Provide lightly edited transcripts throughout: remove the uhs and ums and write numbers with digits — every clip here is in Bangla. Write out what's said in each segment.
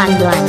পান্ডুয়ান।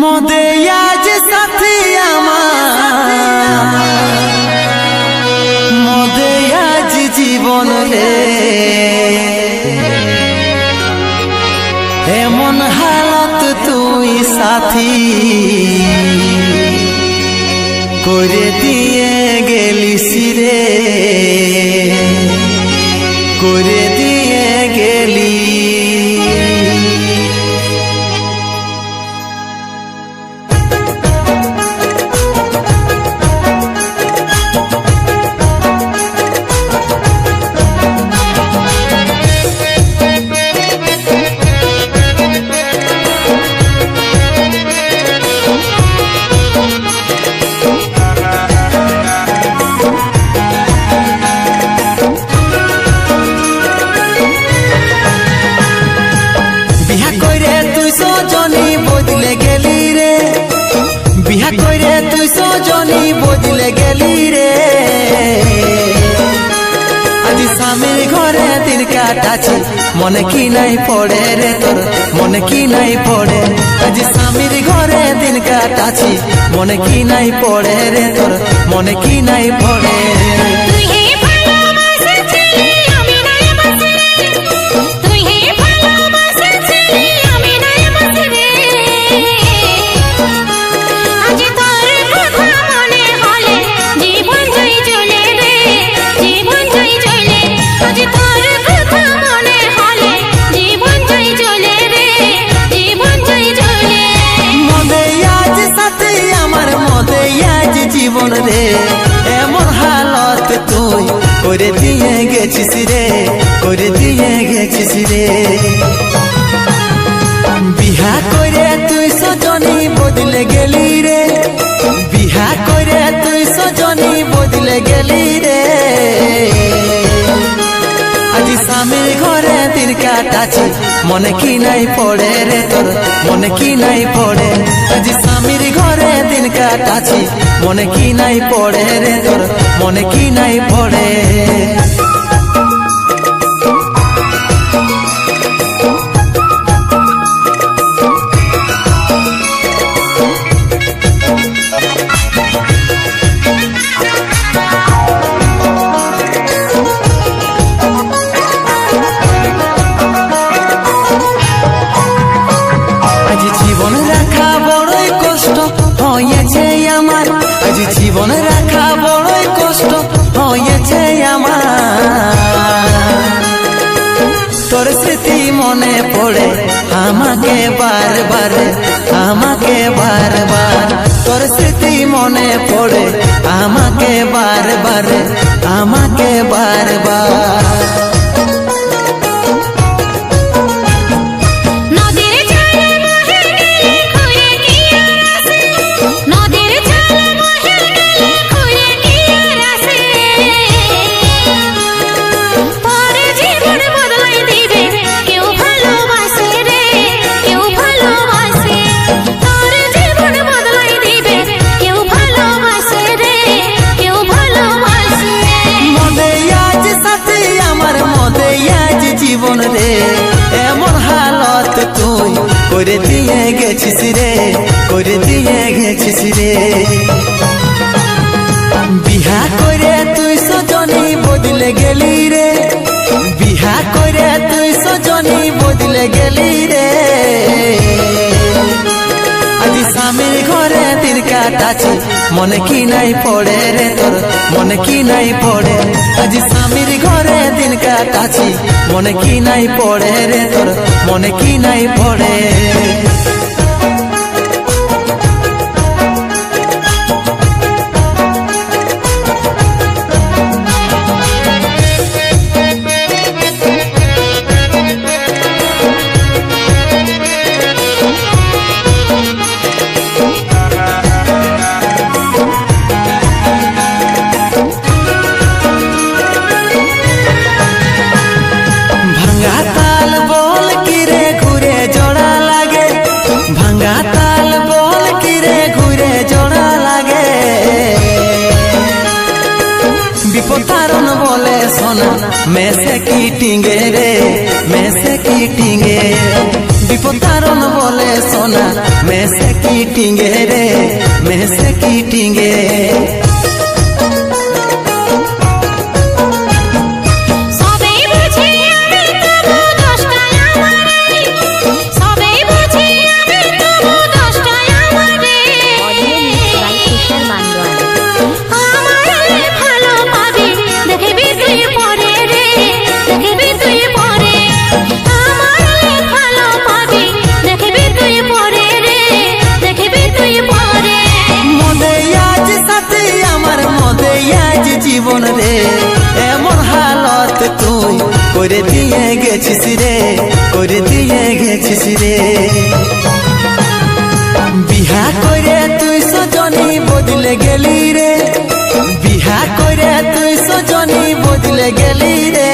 মদে আজ সাথী আমার মদে আজ জীবন রে এমন হালত তুই সাথী করে দিয়ে গেলিস রে করে দিয়ে গেলি গেলি রে আজ স্বামীর ঘরে দিন কাটাছি মনে কি নাই পড়ে রে তোর মনে কি নাই পড়ে আজ স্বামীর ঘরে দিন কাটাছি মনে কি নাই পড়ে রে তোর মনে কি নাই পড়ে জীবন রে এমন হালত তুই করে দিয়ে গেছিস রে করে দিয়ে গেছিস রে বিহা করে তুই সজনী বদলে গেলি রে বিহা করে তুই সজনী বদলে গেলি রে আজ স্বামীর ঘরে দিন কাটাছি মনে কি নাই পড়ে রে তোর মনে কি নাই পড়ে আজ স্বামীর ঘরে দিন কাটাছি মনে কি নাই পড়ে রে তোর মনে কি নাই পড়ে জীবন রাখা বড়ই কষ্ট হয়েছে আমার আজ জীবন রাখা বড়ই কষ্ট হয়েছে আমার তোর স্মৃতি মনে পড়ে আমাকে বারবার আমাকে বারবার তোর স্মৃতি মনে পড়ে আমাকে বারবার আমাকে বারবার জীবন রে এমন হালত তুই করে দিয়ে গেছিস রে করে দিয়ে গেছিস রে বিহা করে তুই সজনী বদলে গেলি রে বিহা করে তুই সজনী বদলে গেলি রে আজ স্বামীর ঘরে দিন কাটাছি মনে কি নাই পড়ে রে তোর মনে কি নাই পড়ে আজ স্বামীর ঘরে দিন কাটাছি মনে কি নাই পড়ে রে তোর মনে কি নাই পড়ে বিপতারণ বলে সোনা মেসে কি টিঙ্গে রে মেসে কি টিঙ্গে বিপতারণ বলে সোনা মেসে কি টিঙ্গে রে মেসে কি টিঙ্গে জীবন রে এমন হালত তুই করে দিয়ে গেছিস রে করে দিয়ে গেছিস রে বিহা করে তুই সজনী বদলে গেলি রে বিহা করে তুই সজনী বদলে গেলি রে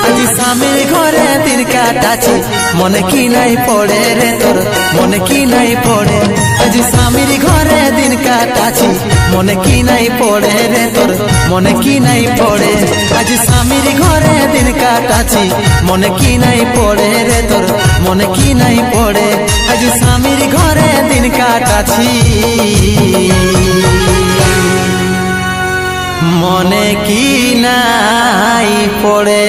আজ স্বামীর ঘরে দিন কাটাছি মনে কি নাই পড়ে রে তোর মনে কি নাই পড়ে আজ স্বামীর ঘরে দিন কাটাছি মনে কি নাই পড়ে রে তোর মনে কি নাই পড়ে আজ স্বামীর ঘরে দিন কাটাছি মনে কি নাই পড়ে রে তোর মনে কি নাই পড়ে আজ স্বামীর ঘরে দিন কাটাছি মনে কি নাই পড়ে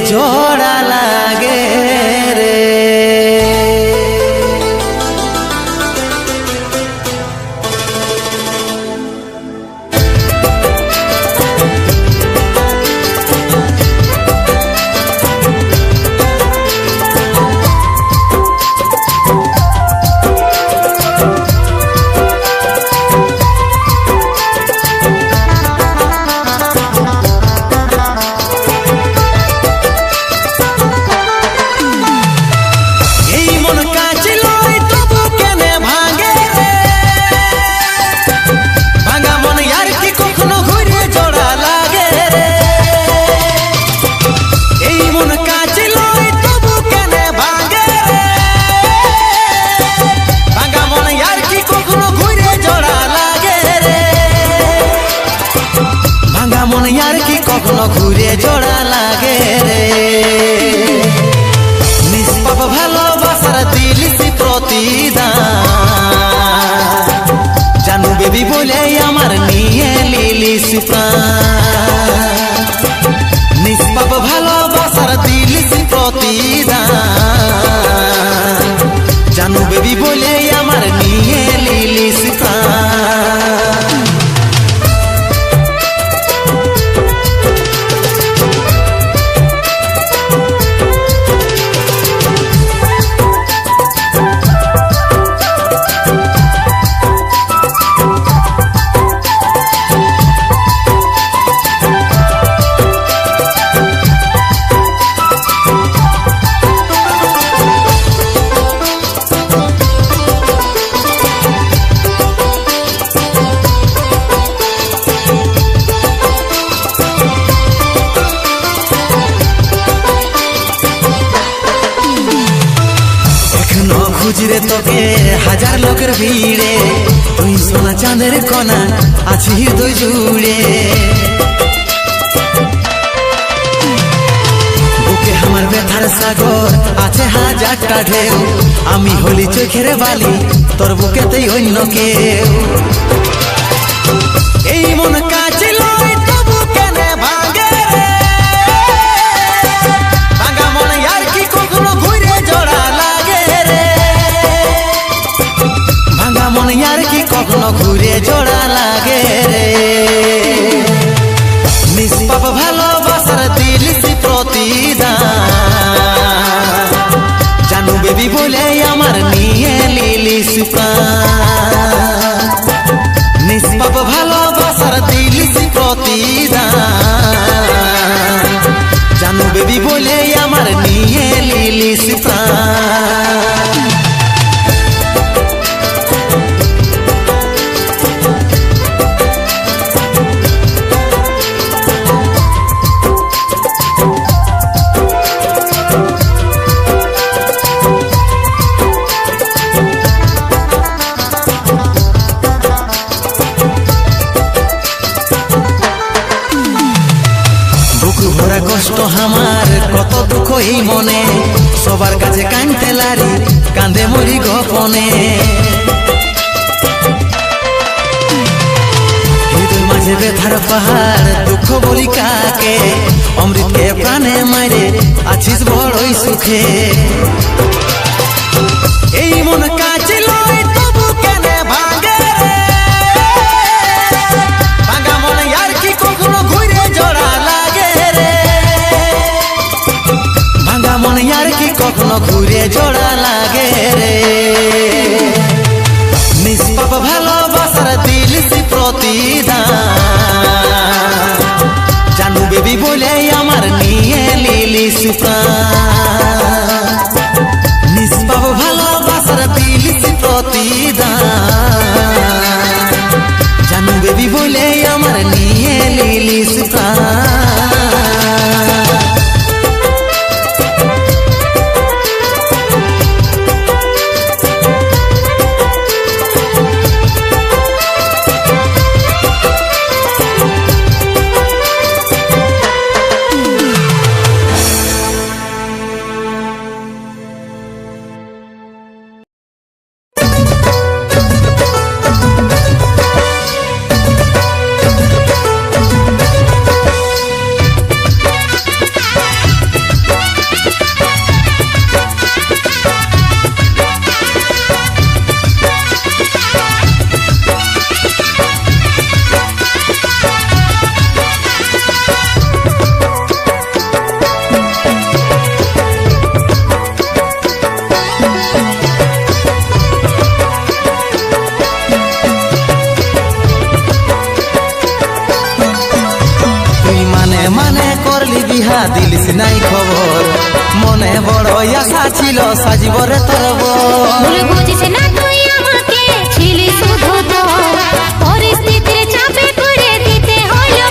জোড়া লাগে রে। কখনো ঘুরে জোড়া লাগে রে। নিষ্পাপ ভালোবাসার দিলিসি প্রতিদান, জানু বেবি বলে আমার নিয়ে লিলিস প্রাণ। নিষ্পাপ ভালোবাসার দিলিসি প্রতিদান, জানু বেবি বলে আমার নিয়ে লিলিস প্রাণ। খুঁজরে তোকে হাজার লোকের ভিড়ে, তুই সোনা চাঁদের কণা আছি হৃদয় জুড়ে। বুকে আমার ব্যথার সাগর আছে হাজারটা ঢেউ, আমি হলি চোখের বালি তোর বুকেতেই অন্য কেউ। এই মন কাছে লই তবু কেন ভাঙে রে, ভাঙা মন আর কি কখনো ঘুরে জোড়া লাগে রে। ভাঙা মন আর কি কখনো ঘুরে জোড়া লাগে রে। নিষ্পাপ ভালোবাসার দিলিসি প্রতিদান, জানু বেবি বলে আমার নিয়ে লিলিস প্রাণ। নিষ্পাপ ভালোবাসার দিলিসি প্রতিদান, জানু বেবি বলে আমার নিয়ে লিলিস প্রাণ। কষ্ট আমার কত দুঃখ এই মনে, সবার কাছে কাঁদতে লারি কাঁদে মরি গোপনে। হৃদয় মাঝে ব্যথার পাহাড় দুঃখ বলি কাকে, অমৃতকে প্রাণে মাইরে আছিস বড়ই সুখে। এই মন কাছে লই তবু কেন ভাঙে রে, ভাঙা মন আর কি কখনো ঘুরে জোড়া লাগে রে। ভাঙা মন আর কি কখনো ঘুরে জোড়া লাগে রে। নিষ্পাপ ভালোবাসার দিলিসি প্রতিদান, জানু বেবি বলে আমার নিয়ে লিলিস প্রাণ। নিষ্পাপ ভালোবাসার দিলিসি প্রতিদান, জানু বেবি বলে আমার নিয়ে লিলিস প্রাণ। মানে করলি বিহা দিলিস নাই খবর মনে বড় আশা ছিল সাজিবরে তোর ভুল বুঝিস না তুই আমাকে ছিলি শুধু তো পরিস্থিতির চাপে করে দিতে হলো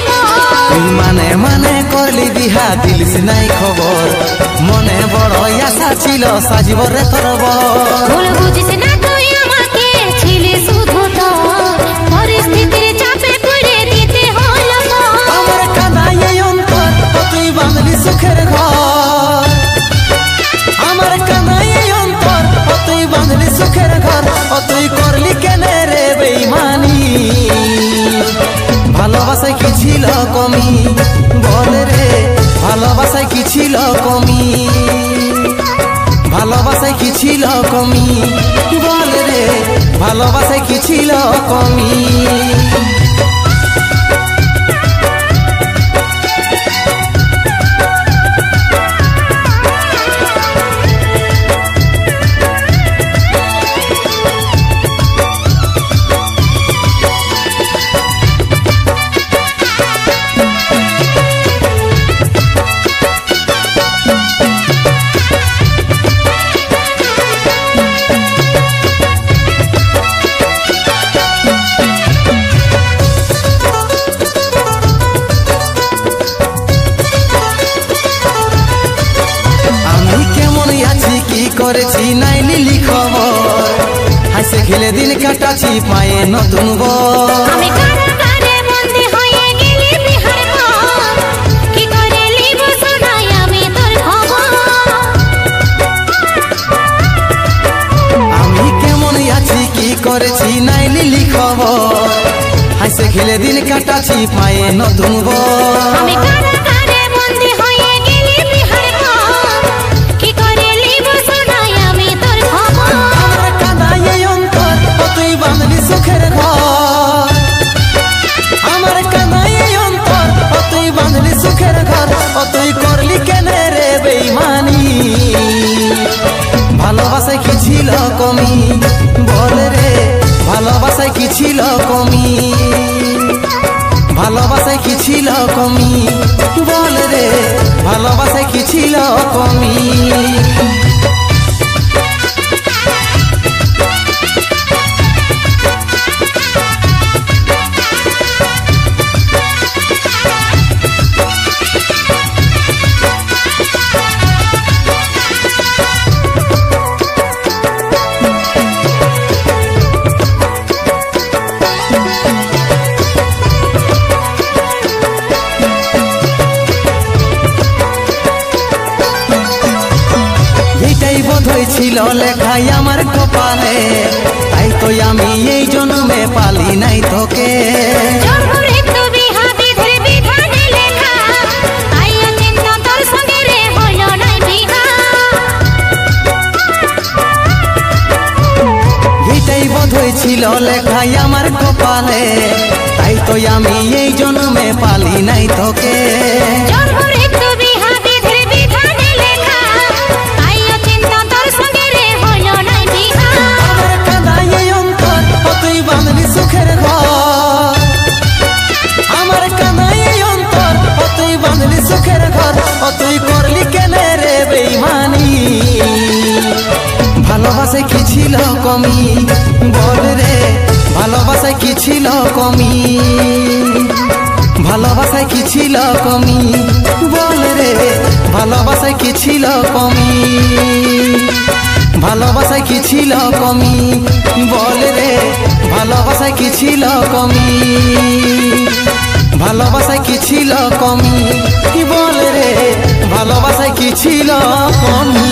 তুই মানে করলি বিহা দিলিস নাই খবর মনে বড় আশা ছিল সাজিবরে তোর ভুল বুঝিস না তুই আমাকে ছিলি শুধু তো পরিস্থিতির চাপে করে দিতে হলো আমার কাঁদাই এই অন্তর তুই বাঁধলি সুখের ঘর আমার কাঁদাই এই অন্তর তুই বাঁধলি সুখের ঘর তুই করলি কেনে রে বেইমানি ভালোবাসায় কি ছিল কমি বল রে ভালোবাসায় কি ছিল কমি ভালোবাসায় কি ছিল কমি বল রে ভালোবাসায় কি ছিল কমি করেছি নাই লিলি খবর হাসে খেলে দিন কাটাছি পায়ে নতুন আমি কারাগারে বন্দী হয়ে গেলি বিহার পর কি করে লিব শোনাই আমি তোর খবর আমি কেমন আছি কি করেছি নাই লিলি খবর হাসে খেলে দিন কাটাছি পায়ে নতুন আমি কারাগারে বন্দী হয়ে গেলি বিহার পর কি করে লিব শোনাই আমি তোর খবর আমার কাঁদাই এই অন্তর তুই বাঁধলি সুখের ঘর আমার কাঁদাই এই অন্তর তুই বাঁধলি সুখের ঘর তুই করলি কেনে রে বেইমানি ভালোবাসায় কি ছিল কমি বল রে ভালোবাসায় কি ছিল কমি ভালোবাসায় কি ছিল কমি বল রে ভালোবাসায় কি ছিল কমি ছিল লেখাই আমার কপালে তাই তো আমি এই জন্মে পালি নাই তোকে এটাই বোধ হয়েছিল লেখাই আমার কপালে তাই তো আমি এই জন্মে পালি নাই তোকে সুখের ঘর আমার কাঁদাই এই অন্তর তুই বাঁধলি সুখের ঘর তুই করলি কেনে রে বেইমানি ভালোবাসায় কি ছিল কমি বল রে ভালোবাসায় কি ছিল কমি ভালোবাসায় কি ছিল কমি বল রে ভালোবাসায় কি ছিল কমি ভালোবাসায় কি ছিল কমি বল রে ভালোবাসায় কি ছিল কমি ভালোবাসায় কি ছিল কমি বল রে ভালোবাসায় কি ছিল কমি